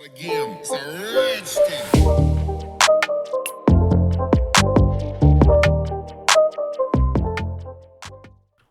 Again, it's a rich thing.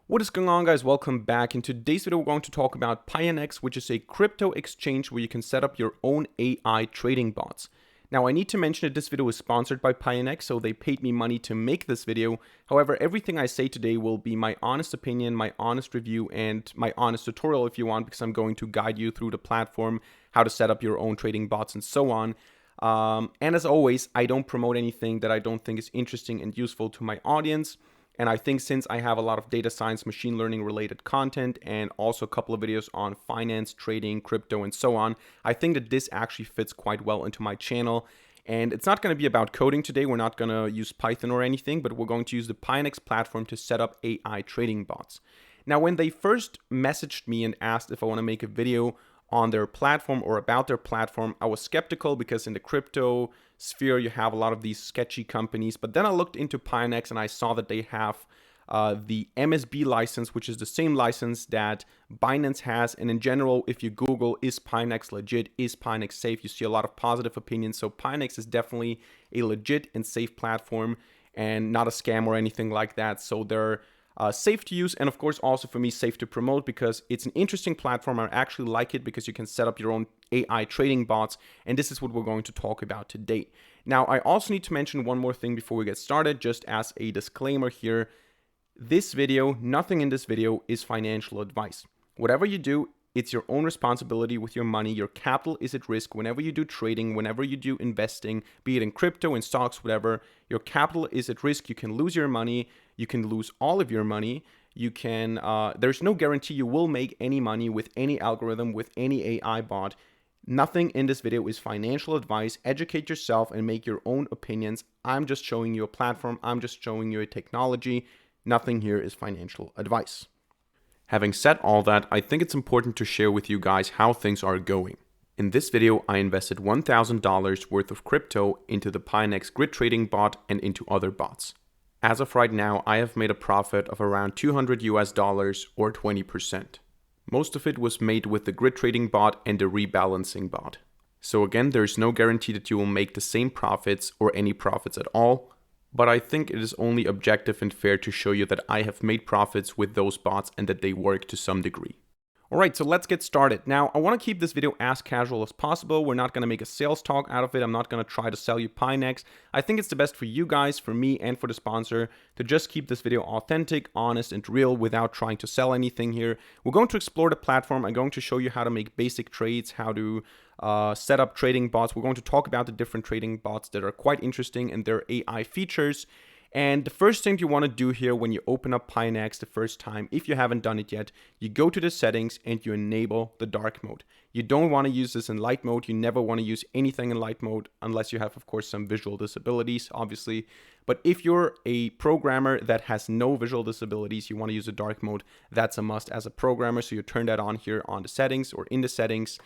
What is going on, guys? Welcome back. In today's video, we're going to talk about Pionex, which is a crypto exchange where you can set up your own AI trading bots. Now, I need to mention that this video is sponsored by Pionex, so they paid me money to make this video. However, everything I say today will be my honest opinion, my honest review, and my honest tutorial if you want, because I'm going to guide you through the platform, how to set up your own trading bots, and so on. And as always, I don't promote anything that I don't think is interesting and useful to my audience. And I think since I have a lot of data science, machine learning related content, and also a couple of videos on finance, trading, crypto, and so on, I think that this actually fits quite well into my channel. And it's not going to be about coding today. We're not going to use Python or anything, but we're going to use the Pionex platform to set up AI trading bots. Now, when they first messaged me and asked if I want to make a video on their platform or about their platform, I was skeptical because in the crypto sphere, you have a lot of these sketchy companies. But then I looked into Pionex and I saw that they have the MSB license, which is the same license that Binance has. And in general, if you Google, is Pionex legit? Is Pionex safe? You see a lot of positive opinions. So Pionex is definitely a legit and safe platform and not a scam or anything like that. So they're safe to use, and of course also for me safe to promote because it's an interesting platform. I actually like it because you can set up your own AI trading bots, and this is what we're going to talk about today. Now, I also need to mention one more thing before we get started, just as a disclaimer here. This video, nothing in this video is financial advice. Whatever you do, it's your own responsibility with your money. Your capital is at risk whenever you do trading, whenever you do investing, be it in crypto, in stocks, whatever. Your capital is at risk. You can lose your money. You can lose all of your money. You can. There's no guarantee you will make any money with any algorithm, with any AI bot. Nothing in this video is financial advice. Educate yourself and make your own opinions. I'm just showing you a platform. I'm just showing you a technology. Nothing here is financial advice. Having said all that, I think it's important to share with you guys how things are going. In this video, I invested $1,000 worth of crypto into the Pionex grid trading bot and into other bots. As of right now, I have made a profit of around $200 or 20%. Most of it was made with the grid trading bot and the rebalancing bot. So again, there's no guarantee that you will make the same profits or any profits at all. But I think it is only objective and fair to show you that I have made profits with those bots and that they work to some degree. Alright, so let's get started. Now, I want to keep this video as casual as possible. We're not going to make a sales talk out of it. I'm not going to try to sell you Pionex. I think it's the best for you guys, for me, and for the sponsor to just keep this video authentic, honest, and real without trying to sell anything here. We're going to explore the platform. I'm going to show you how to make basic trades, how to set up trading bots. We're going to talk about the different trading bots that are quite interesting and their AI features. And the first thing you want to do here when you open up Pionex the first time, if you haven't done it yet, you go to the settings and you enable the dark mode. You don't want to use this in light mode. You never want to use anything in light mode unless you have, of course, some visual disabilities, obviously. But if you're a programmer that has no visual disabilities, you want to use the dark mode, that's a must as a programmer. So you turn that on here on the settings or in the settings.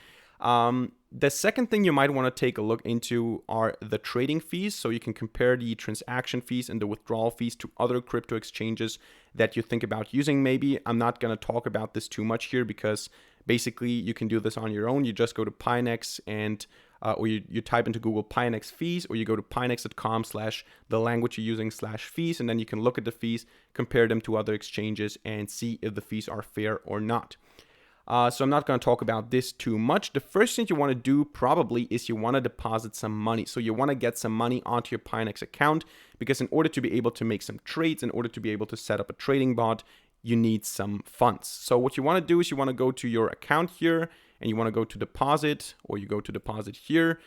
The second thing you might want to take a look into are the trading fees. So you can compare the transaction fees and the withdrawal fees to other crypto exchanges that you think about using. Maybe I'm not going to talk about this too much here because basically you can do this on your own. You just go to Pionex and or you type into Google Pionex fees, or you go to pionex.com/the language you're using/fees, and then you can look at the fees, compare them to other exchanges, and see if the fees are fair or not. So I'm not going to talk about this too much. The first thing you want to do probably is you want to deposit some money. So you want to get some money onto your Pionex account because in order to be able to make some trades, in order to be able to set up a trading bot, you need some funds. So what you want to do is you want to go to your account here and you want to go to deposit, or you go to deposit here,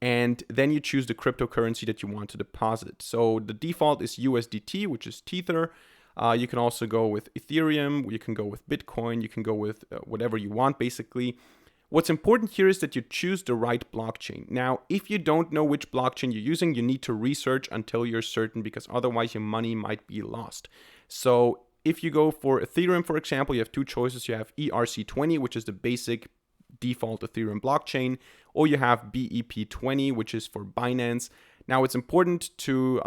and then you choose the cryptocurrency that you want to deposit. So the default is USDT, which is Tether. You can also go with Ethereum, you can go with Bitcoin, you can go with whatever you want, basically. What's important here is that you choose the right blockchain. Now, if you don't know which blockchain you're using, you need to research until you're certain, because otherwise your money might be lost. So if you go for Ethereum, for example, you have two choices. You have ERC20, which is the basic default Ethereum blockchain, or you have BEP20, which is for Binance. Now, it's important to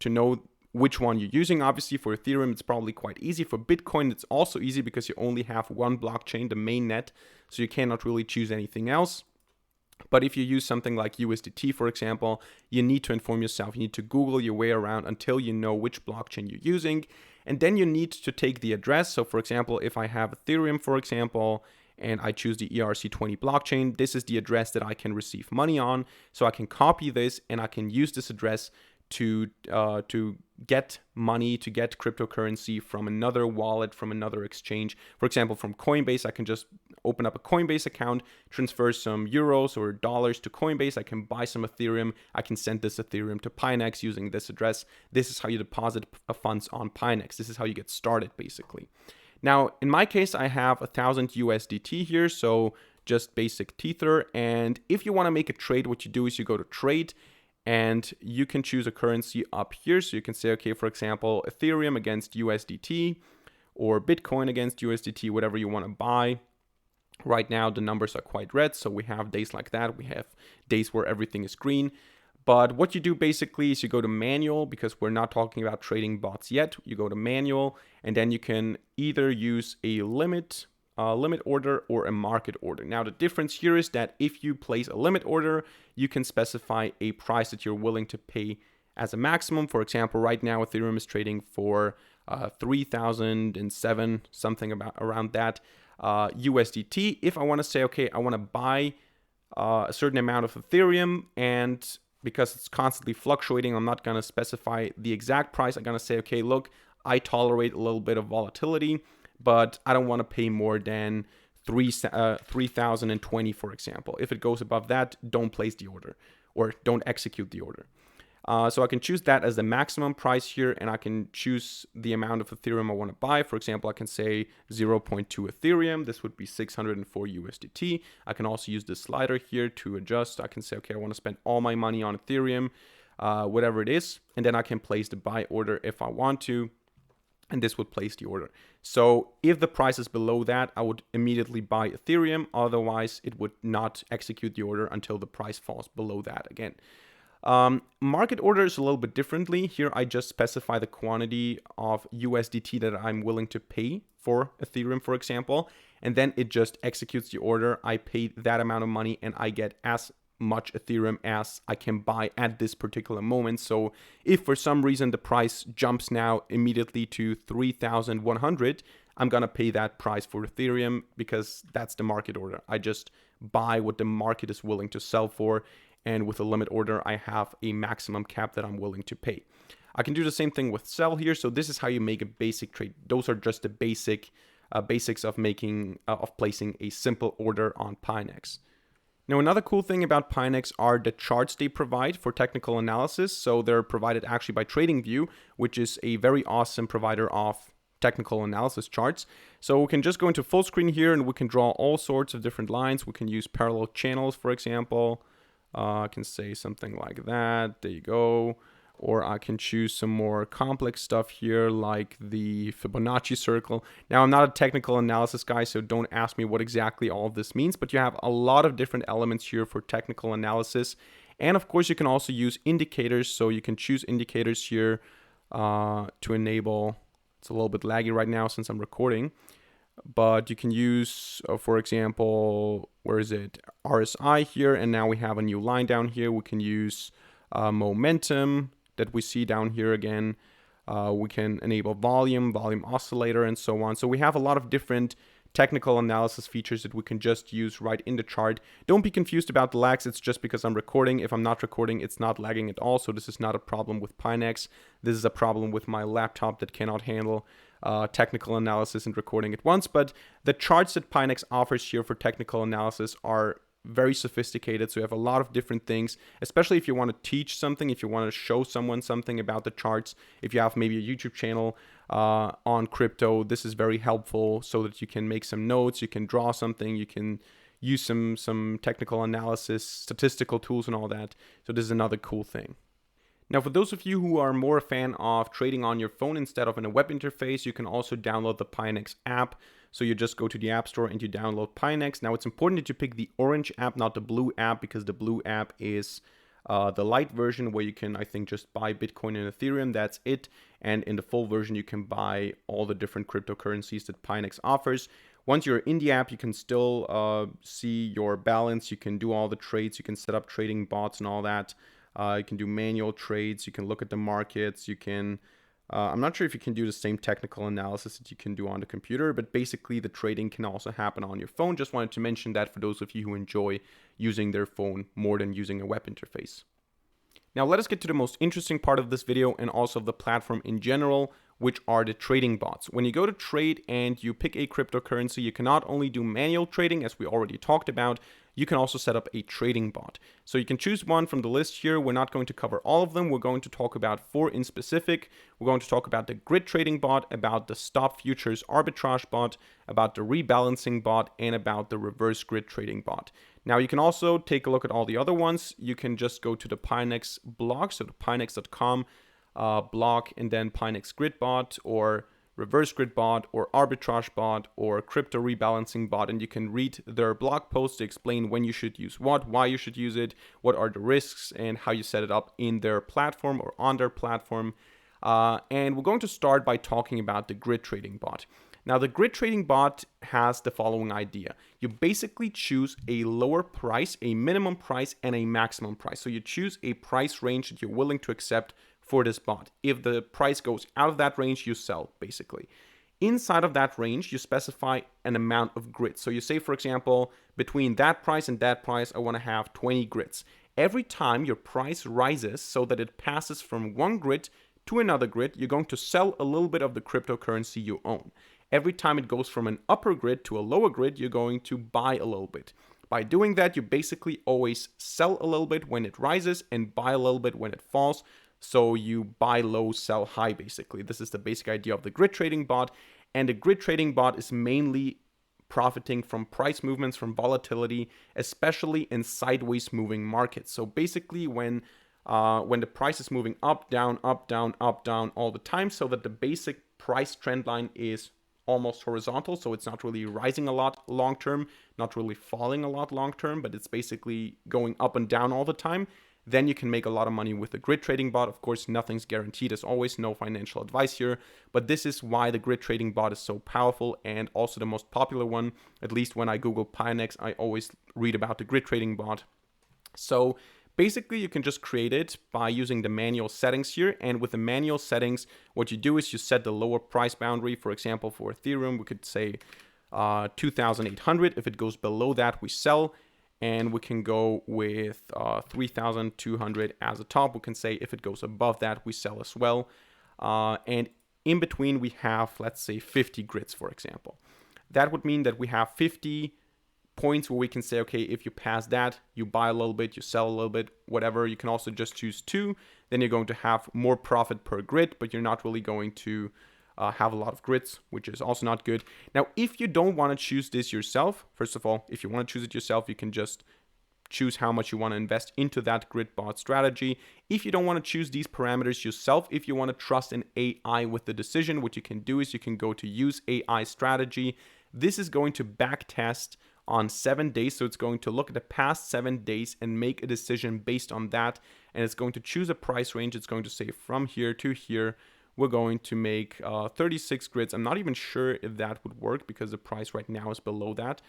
know which one you're using. Obviously, for Ethereum, it's probably quite easy. For Bitcoin, it's also easy because you only have one blockchain, the mainnet, so you cannot really choose anything else. But if you use something like USDT, for example, you need to inform yourself. You need to Google your way around until you know which blockchain you're using. And then you need to take the address. So for example, if I have Ethereum, for example, and I choose the ERC20 blockchain, this is the address that I can receive money on. So I can copy this and I can use this address to get money, to get cryptocurrency from another wallet, from another exchange. For example, from Coinbase, I can just open up a Coinbase account, transfer some euros or dollars to Coinbase. I can buy some Ethereum. I can send this Ethereum to Pionex using this address. This is how you deposit funds on Pionex. This is how you get started, basically. Now, in my case, I have 1,000 USDT here, so just basic Tether. And if you want to make a trade, what you do is you go to trade, and you can choose a currency up here. So you can say, okay, for example, Ethereum against USDT or Bitcoin against USDT, whatever you want to buy. Right now, the numbers are quite red. So we have days like that. We have days where everything is green. But what you do basically is you go to manual, because we're not talking about trading bots yet. You go to manual, and then you can either use a limit order or a market order. Now, the difference here is that if you place a limit order, you can specify a price that you're willing to pay as a maximum. For example, right now, Ethereum is trading for 3,007, something around that USDT. If I want to say, okay, I want to buy a certain amount of Ethereum, and because it's constantly fluctuating, I'm not going to specify the exact price. I'm going to say, okay, look, I tolerate a little bit of volatility, but I don't want to pay more than 3,020, for example. If it goes above that, don't place the order or don't execute the order. So I can choose that as the maximum price here, and I can choose the amount of Ethereum I want to buy. For example, I can say 0.2 Ethereum. This would be 604 USDT. I can also use the slider here to adjust. I can say, okay, I want to spend all my money on Ethereum, whatever it is, and then I can place the buy order if I want to, and this would place the order. So if the price is below that, I would immediately buy Ethereum. Otherwise, it would not execute the order until the price falls below that again. Market order is a little bit differently. Here I just specify the quantity of USDT that I'm willing to pay for Ethereum, for example, and then it just executes the order. I pay that amount of money and I get as much Ethereum as I can buy at this particular moment. So if for some reason the price jumps now immediately to 3,100, I'm gonna pay that price for Ethereum because that's the market order. I just buy what the market is willing to sell for. And with a limit order, I have a maximum cap that I'm willing to pay. I can do the same thing with sell here. So this is how you make a basic trade. Those are just the basics of placing a simple order on Pionex. Now, another cool thing about Pionex are the charts they provide for technical analysis. So they're provided actually by TradingView, which is a very awesome provider of technical analysis charts. So we can just go into full screen here and we can draw all sorts of different lines. We can use parallel channels, for example. I can say something like that. There you go. Or I can choose some more complex stuff here, like the Fibonacci circle. Now, I'm not a technical analysis guy, so don't ask me what exactly all of this means, but you have a lot of different elements here for technical analysis. And of course, you can also use indicators. So you can choose indicators here to enable. It's a little bit laggy right now since I'm recording. But you can use, for example, where is it? RSI here. And now we have a new line down here. We can use momentum that we see down here again. We can enable volume oscillator, and so on. So we have a lot of different technical analysis features that we can just use right in the chart. Don't be confused about the lags. It's just because I'm recording. If I'm not recording, it's not lagging at all. So this is not a problem with Pionex. This is a problem with my laptop that cannot handle technical analysis and recording at once. But the charts that Pionex offers here for technical analysis are very sophisticated. So you have a lot of different things, especially if you want to teach something, if you want to show someone something about the charts, if you have maybe a YouTube channel on crypto, this is very helpful so that you can make some notes, you can draw something, you can use some technical analysis, statistical tools and all that. So this is another cool thing. Now, for those of you who are more a fan of trading on your phone instead of in a web interface, you can also download the Pionex app. So you just go to the App Store and you download Pionex. Now, it's important that you pick the orange app, not the blue app, because the blue app is the light version where you can, I think, just buy Bitcoin and Ethereum. That's it. And in the full version, you can buy all the different cryptocurrencies that Pionex offers. Once you're in the app, you can still see your balance. You can do all the trades. You can set up trading bots and all that. You can do manual trades. You can look at the markets. You can, I'm not sure if you can do the same technical analysis that you can do on the computer, but basically the trading can also happen on your phone. Just wanted to mention that for those of you who enjoy using their phone more than using a web interface. Now let us get to the most interesting part of this video and also of the platform in general, which are the trading bots. When you go to trade and you pick a cryptocurrency, you can not only do manual trading, as we already talked about, you can also set up a trading bot. So you can choose one from the list here. We're not going to cover all of them. We're going to talk about 4 in specific. We're going to talk about the grid trading bot, about the stop futures arbitrage bot, about the rebalancing bot, and about the reverse grid trading bot. Now you can also take a look at all the other ones. You can just go to the Pionex blog, so the pionex.com blog, and then Pionex Grid Bot or Reverse Grid Bot or Arbitrage Bot or Crypto Rebalancing Bot, and you can read their blog posts to explain when you should use what, why you should use it, what are the risks, and how you set it up in their platform or on their platform. And we're going to start by talking about the grid trading bot. Now, the grid trading bot has the following idea. You basically choose a lower price, a minimum price, and a maximum price. So you choose a price range that you're willing to accept for this bot. If the price goes out of that range, you sell, basically. Inside of that range, you specify an amount of grids. So you say, for example, between that price and that price, I want to have 20 grids. Every time your price rises so that it passes from one grid to another grid, you're going to sell a little bit of the cryptocurrency you own. Every time it goes from an upper grid to a lower grid, you're going to buy a little bit. By doing that, you basically always sell a little bit when it rises and buy a little bit when it falls. So you buy low, sell high, basically. This is the basic idea of the grid trading bot. And the grid trading bot is mainly profiting from price movements, from volatility, especially in sideways moving markets. So basically when the price is moving up, down, up, down, up, down all the time, so that the basic price trend line is almost horizontal, so it's not really rising a lot long term, not really falling a lot long term, but it's basically going up and down all the time, then you can make a lot of money with the grid trading bot. Of course, nothing's guaranteed, as always, no financial advice here, but this is why the grid trading bot is so powerful and also the most popular one. At least when I Google Pionex, I always read about the grid trading bot. So basically, you can just create it by using the manual settings here. And with the manual settings, what you do is you set the lower price boundary. For example, for Ethereum, we could say 2,800. If it goes below that, we sell. And we can go with 3,200 as a top. We can say if it goes above that, we sell as well. And in between, we have, let's say, 50 grids, for example. That would mean that we have 50 points where we can say, okay, if you pass that, you buy a little bit, you sell a little bit, whatever. You can also just choose 2. Then you're going to have more profit per grid, but you're not really going to have a lot of grids, which is also not good. Now, if you don't want to choose this yourself, first of all, if you want to choose it yourself, you can just choose how much you want to invest into that grid bot strategy. If you don't want to choose these parameters yourself, if you want to trust an AI with the decision, what you can do is you can go to use AI strategy. This is going to back test on 7 days. So it's going to look at the past 7 days and make a decision based on that. And it's going to choose a price range. It's going to say from here to here, we're going to make 36 grids. I'm not even sure if that would work because the price right now is below that.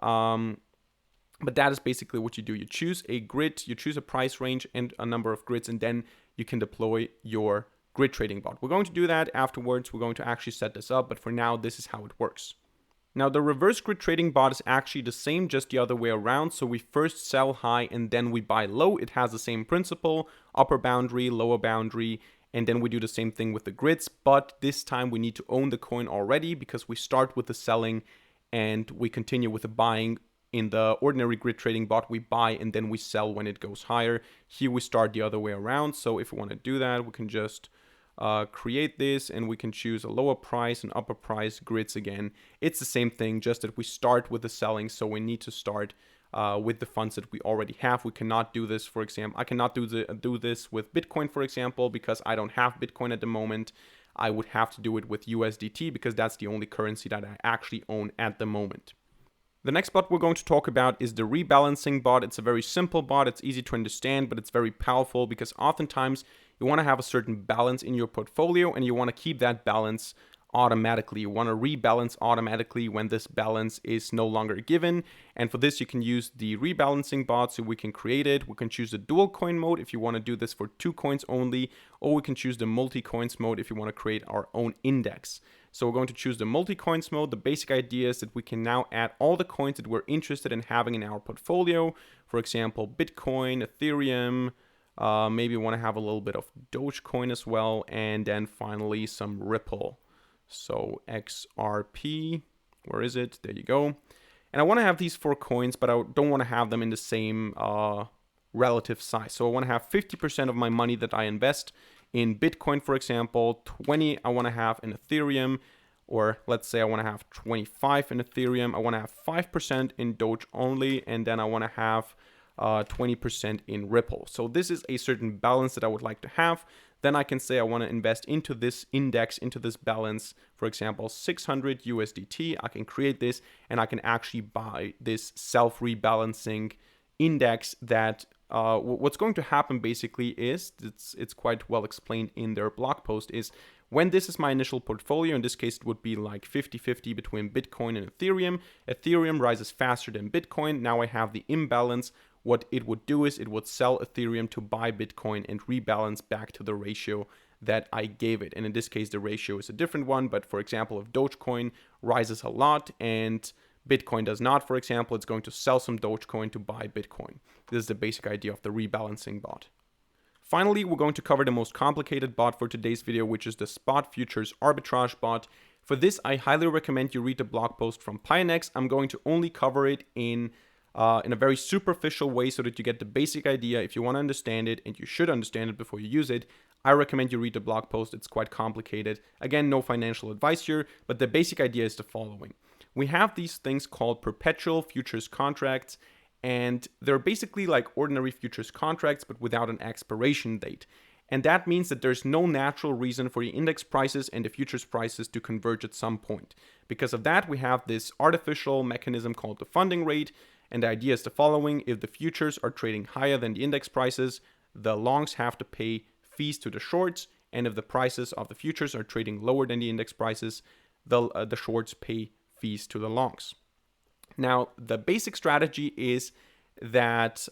But that is basically what you do. You choose a grid, you choose a price range and a number of grids, and then you can deploy your grid trading bot. We're going to do that afterwards. We're going to actually set this up, but for now, this is how it works. Now, the reverse grid trading bot is actually the same, just the other way around. So we first sell high and then we buy low. It has the same principle, upper boundary, lower boundary, and then we do the same thing with the grids. But this time we need to own the coin already because we start with the selling and we continue with the buying. In the ordinary grid trading bot, we buy and then we sell when it goes higher. Here we start the other way around. So if we want to do that, we can just create this and we can choose a lower price and upper price grids again. It's the same thing, just that we start with the selling. So we need to start with the funds that we already have. We cannot do this, for example, I cannot do this with Bitcoin, for example, because I don't have Bitcoin at the moment. I would have to do it with USDT because that's the only currency that I actually own at the moment. The next bot we're going to talk about is the rebalancing bot. It's a very simple bot. It's easy to understand, but it's very powerful because oftentimes you want to have a certain balance in your portfolio and you want to keep that balance automatically. You want to rebalance automatically when this balance is no longer given. And for this, you can use the rebalancing bot. So we can create it. We can choose the dual coin mode if you want to do this for 2 coins only, or we can choose the multi-coins mode if you want to create our own index. So we're going to choose the multi-coins mode. The basic idea is that we can now add all the coins that we're interested in having in our portfolio. For example, Bitcoin, Ethereum, maybe want to have a little bit of Dogecoin as well, and then finally some Ripple. So XRP, where is it? There you go. And I want to have these 4 coins, but I don't want to have them in the same relative size. So I want to have 50% of my money that I invest in Bitcoin, for example, 20 I want to have in Ethereum, or let's say I want to have 25 in Ethereum. I want to have 5% in Doge only, and then I want to have 20% in Ripple. So this is a certain balance that I would like to have. Then I can say I want to invest into this index, into this balance, for example, 600 USDT. I can create this and I can actually buy this self-rebalancing index that what's going to happen basically is, it's quite well explained in their blog post, is when this is my initial portfolio, in this case it would be like 50-50 between Bitcoin and Ethereum. Ethereum rises faster than Bitcoin. Now I have the imbalance. What it would do is it would sell Ethereum to buy Bitcoin and rebalance back to the ratio that I gave it. And in this case, the ratio is a different one. But for example, if Dogecoin rises a lot and Bitcoin does not, for example, it's going to sell some Dogecoin to buy Bitcoin. This is the basic idea of the rebalancing bot. Finally, we're going to cover the most complicated bot for today's video, which is the spot futures arbitrage bot. For this, I highly recommend you read the blog post from Pionex. I'm going to only cover it in a very superficial way so that you get the basic idea. If you want to understand it, and you should understand it before you use it, I recommend you read the blog post. It's quite complicated. Again, no financial advice here, but the basic idea is the following. We have these things called perpetual futures contracts, and they're basically like ordinary futures contracts, but without an expiration date. And that means that there's no natural reason for the index prices and the futures prices to converge at some point. Because of that, we have this artificial mechanism called the funding rate. And the idea is the following: if the futures are trading higher than the index prices, the longs have to pay fees to the shorts. And if the prices of the futures are trading lower than the index prices, the shorts pay fees to the longs. Now, the basic strategy is that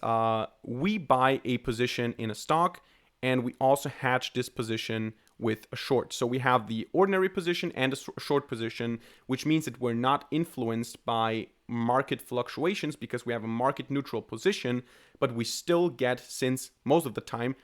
we buy a position in a stock, and we also hedge this position with a short. So we have the ordinary position and a short position, which means that we're not influenced by market fluctuations because we have a market neutral position, but we still get, since most of the time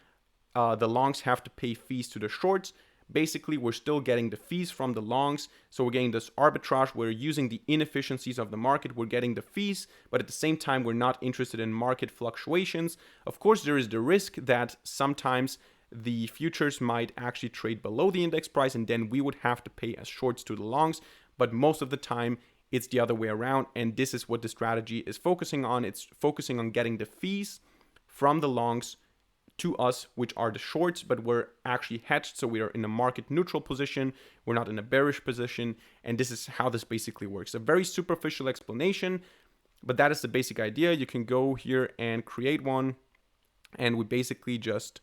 the longs have to pay fees to the shorts, basically we're still getting the fees from the longs. So we're getting this arbitrage. We're using the inefficiencies of the market. We're getting the fees, but at the same time, we're not interested in market fluctuations. Of course, there is the risk that sometimes the futures might actually trade below the index price, and then we would have to pay as shorts to the longs. But most of the time, it's the other way around. And this is what the strategy is focusing on. It's focusing on getting the fees from the longs to us, which are the shorts, but we're actually hedged. So we are in a market neutral position. We're not in a bearish position. And this is how this basically works. A very superficial explanation, but that is the basic idea. You can go here and create one. And we basically just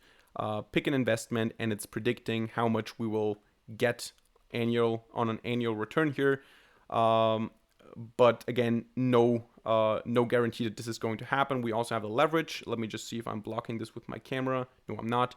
pick an investment, and it's predicting how much we will get on an annual return here. But again, no guarantee that this is going to happen. We also have the leverage. Let me just see if I'm blocking this with my camera. No, I'm not.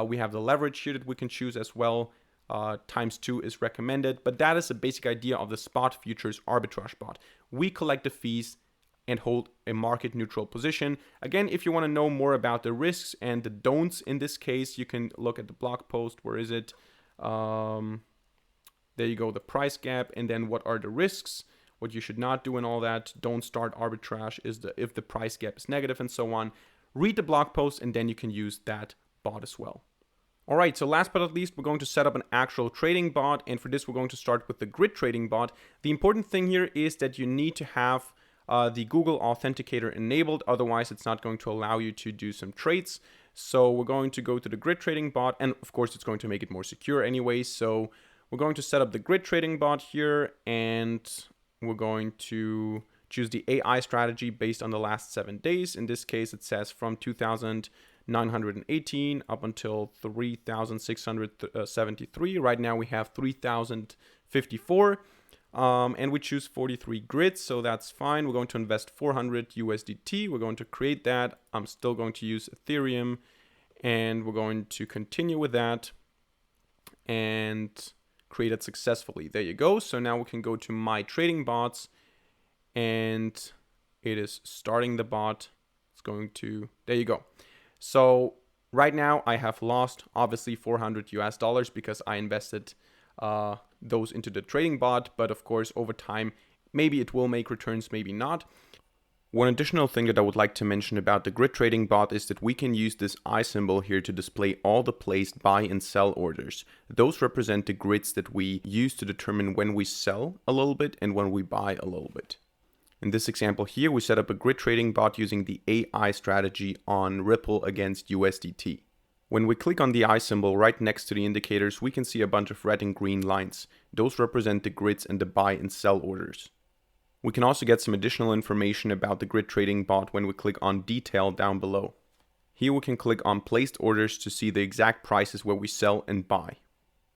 We have the leverage here that we can choose as well. ×2 is recommended. But that is the basic idea of the spot futures arbitrage bot. We collect the fees and hold a market neutral position. Again, if you want to know more about the risks and the don'ts in this case, you can look at the blog post. Where is it? There you go, the price gap, and then what are the risks, what you should not do, and all that. Don't start arbitrage if the price gap is negative, and so on. Read the blog post, and then you can use that bot as well. All right, so last but not least, we're going to set up an actual trading bot, and for this, we're going to start with the grid trading bot. The important thing here is that you need to have the Google Authenticator enabled, otherwise it's not going to allow you to do some trades. So we're going to go to the grid trading bot, and of course it's going to make it more secure anyway. So we're going to set up the grid trading bot here, and we're going to choose the AI strategy based on the last 7 days. In this case, it says from 2,918 up until 3,673. Right now we have 3,050 54. And we choose 43 grids, so that's fine. We're going to invest 400 USDT. We're going to create that. I'm still going to use Ethereum, and we're going to continue with that and create it successfully. There you go. So now we can go to my trading bots, and it is starting the bot. It's going to, there you go. So right now I have lost obviously $400 because I invested those into the trading bot, but of course over time maybe it will make returns, maybe not. One additional thing that I would like to mention about the grid trading bot is that we can use this eye symbol here to display all the placed buy and sell orders. Those represent the grids that we use to determine when we sell a little bit and when we buy a little bit. In this example here, we set up a grid trading bot using the AI strategy on Ripple against USDT. When we click on the eye symbol right next to the indicators, we can see a bunch of red and green lines. Those represent the grids and the buy and sell orders. We can also get some additional information about the grid trading bot when we click on detail down below. Here we can click on placed orders to see the exact prices where we sell and buy.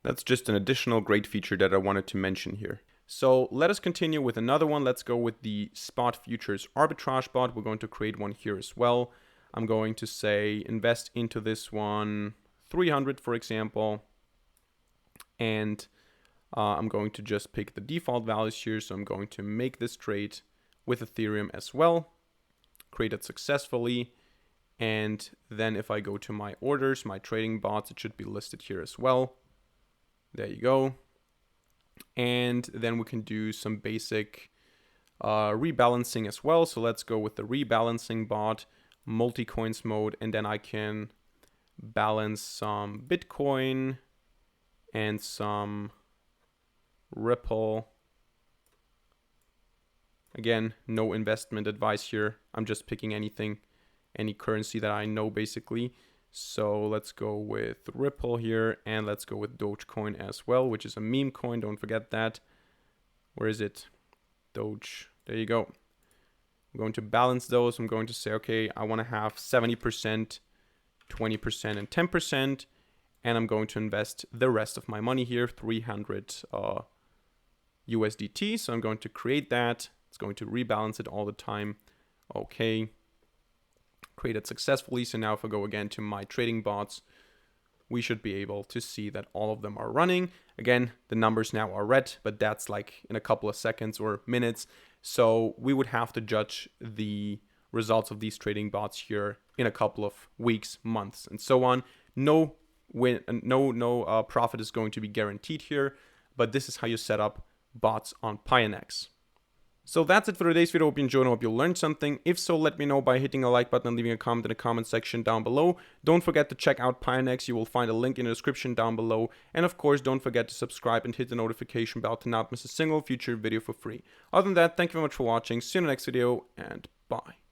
That's just an additional great feature that I wanted to mention here. So let us continue with another one. Let's go with the spot futures arbitrage bot. We're going to create one here as well. I'm going to say invest into this one 300, for example, and I'm going to just pick the default values here. So I'm going to make this trade with Ethereum as well, create it successfully, and then if I go to my orders, my trading bots, it should be listed here as well. There you go. And then we can do some basic rebalancing as well. So let's go with the rebalancing bot, multi-coins mode, and then I can balance some Bitcoin and some Ripple. Again, no investment advice here. I'm just picking anything, any currency that I know basically. So let's go with Ripple here, and let's go with Dogecoin as well, which is a meme coin. Don't forget that. Where is it? Doge. There you go. I'm going to balance those. I'm going to say, okay, I want to have 70%, 20%, and 10%. And I'm going to invest the rest of my money here, 300 USDT. So I'm going to create that. It's going to rebalance it all the time. Okay. Created successfully. So now if I go again to my trading bots, we should be able to see that all of them are running. Again, the numbers now are red, but that's like in a couple of seconds or minutes. So we would have to judge the results of these trading bots here in a couple of weeks, months, and so on. No profit is going to be guaranteed here, but this is how you set up bots on Pionex. So that's it for today's video. Hope you enjoyed and hope you learned something. If so, let me know by hitting a like button and leaving a comment in the comment section down below. Don't forget to check out Pionex. You will find a link in the description down below. And of course, don't forget to subscribe and hit the notification bell to not miss a single future video for free. Other than that, thank you very much for watching. See you in the next video, and bye.